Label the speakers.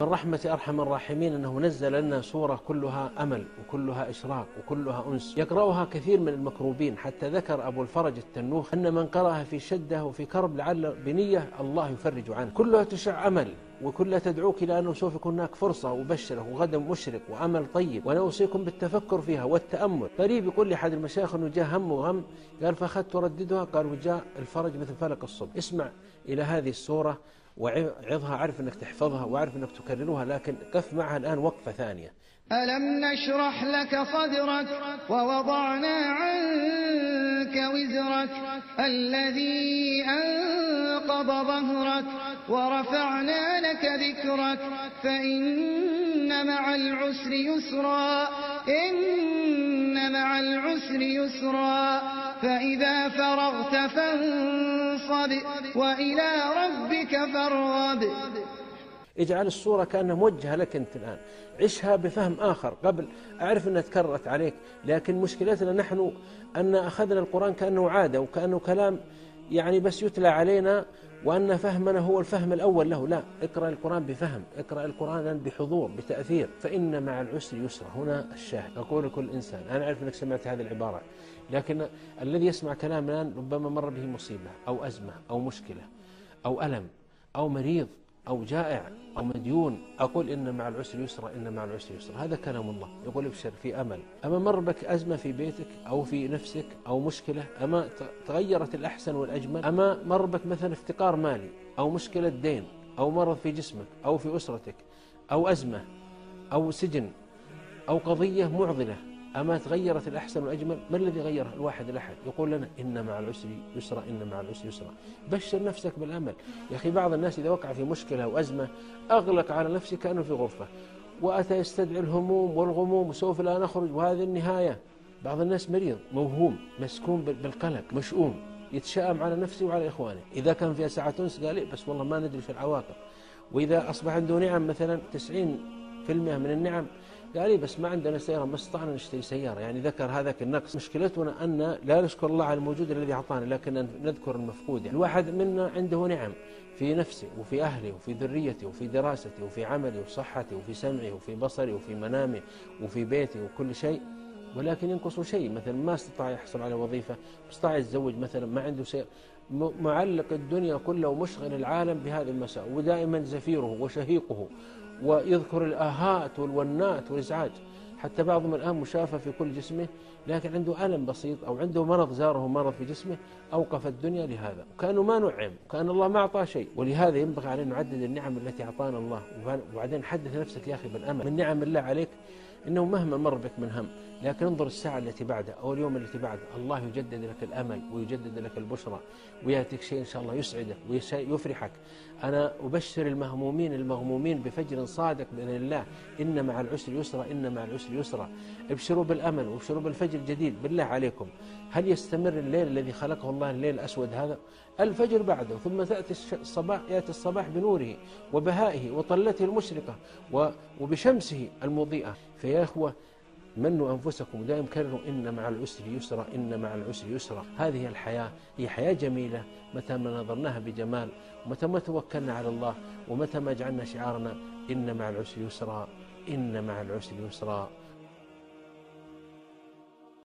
Speaker 1: من رحمة أرحم الراحمين أنه نزل لنا سورة كلها أمل وكلها إشراق وكلها أنس يقرأها كثير من المكروبين، حتى ذكر أبو الفرج التنوخ أن من قرأها في شدة وفي كرب لعل بنية الله يفرج عنه. كلها تشع أمل وكلها تدعوك إلى أنه سوف يكون هناك فرصة وبشرة وغدا مشرق وأمل طيب، وأنا أوصيكم بالتفكر فيها والتأمل. قريب يقول لي أحد المشايخ أنه جاء هم وغم، قال فأخذت أرددها، قال وجاء الفرج مثل فلق الصبح. اسمع إلى هذه السورة وعظها، عارف أنك تحفظها وعارف أنك تكررها، لكن قف معها الآن وقفة ثانية.
Speaker 2: ألم نشرح لك صدرك ووضعنا عنك وزرك الذي أنقض ظهرك ورفعنا لك ذكرك فإن مع العسر يسرا إن مع العسر يسرا فإذا فرغت فانصب وإلى ربك فارغب.
Speaker 1: اجعل الصورة كأنها موجهة لك أنت الآن، عشها بفهم آخر. قبل أعرف أنها تكررت عليك، لكن مشكلتنا نحن أن أخذنا القرآن كأنه عادة وكأنه كلام يعني بس يتلى علينا، وأن فهمنا هو الفهم الأول له. لا، اقرأ القرآن بفهم، اقرأ القرآن بحضور بتأثير. فإن مع العسر يسرا، هنا الشاهد. أقول لكل إنسان، أنا أعرف أنك سمعت هذه العبارة، لكن الذي يسمع كلام الآن ربما مر به مصيبة أو أزمة أو مشكلة أو ألم أو مريض أو جائع أو مديون. أقول إن مع العسر يسرا، إن مع العسر يسرا. هذا كلام الله يقول ابشر في أمل. أما مر بك أزمة في بيتك أو في نفسك أو مشكلة، أما تغيرت الأحسن والأجمل، أما مر بك مثلا افتقار مالي أو مشكلة دين أو مرض في جسمك أو في أسرتك أو أزمة أو سجن أو قضية معضلة، أما تغيرت الأحسن والأجمل. ما الذي غير؟ الواحد الأحد يقول لنا إن مع العسر يسرا، إن مع العسر يسرا. بشر نفسك بالأمل. يا أخي بعض الناس إذا وقع في مشكلة وأزمة أغلق على نفسه كأنه في غرفة، وأتى يستدعي الهموم والغموم وسوف لا نخرج وهذه النهاية. بعض الناس مريض موهوم مسكون بالقلق مشؤوم، يتشائم على نفسه وعلى إخوانه. إذا كان فيها ساعة أنس قال إيه بس والله ما ندري في العواقب. وإذا أصبح عنده نعم مثلا 90% من النعم قال لي بس ما عندنا سيارة، ما استطعنا نشتري سيارة. يعني ذكر هذاك النقص. مشكلتنا أن لا نشكر الله على الموجود الذي أعطانا، لكن نذكر المفقود. يعني الواحد منا عنده نعم في نفسه وفي أهله وفي ذريته وفي دراسته وفي عمله وفي صحته وفي سمعه وفي بصره وفي منامه وفي بيته وكل شيء، ولكن ينقص شيء. مثلا ما استطاع يحصل على وظيفة، ما استطاع يتزوج مثلا، ما عنده شيء، معلق الدنيا كله ومشغل العالم بهذه المسائل، ودائما زفيره وشهيقه ويذكر الآهات والونات والإزعاج. حتى بعضهم الآن مشافى في كل جسمه، لكن عنده ألم بسيط أو عنده مرض زاره مرض في جسمه، أوقف الدنيا لهذا، وكأنه ما نعم، وكأن الله ما أعطاه شيء. ولهذا ينبغي علينا نعدد النعم التي أعطانا الله، وبعدين حدث نفسك يا أخي بالأمل من نعم الله عليك، إنه مهما مر بك من هم، لكن انظر الساعة التي بعدها أو اليوم التي بعده، الله يجدد لك الأمل ويجدد لك البشرى ويأتيك شيء إن شاء الله يسعدك ويفرحك. أنا أبشر المهمومين المغمومين بفجر صادق بإذن الله. إن مع العسر يسرا، إن مع العسر يسرا. ابشروا بالأمل وابشروا بالفجر الجديد. بالله عليكم، هل يستمر الليل الذي خلقه الله الليل الأسود هذا؟ الفجر بعده، ثم تأتي الصباح، يأتي الصباح بنوره وبهائه وطلته المشرقة وبشمسه المضيئة. فيا إخوة منوا أنفسكم، دائما كرروا إن مع العسر يسرا، إن مع العسر يسرا. هذه الحياة هي حياة جميلة متى ما نظرناها بجمال، ومتى ما توكلنا على الله، ومتى ما جعلنا شعارنا إن مع العسر يسرا، إن مع العسر يسرا.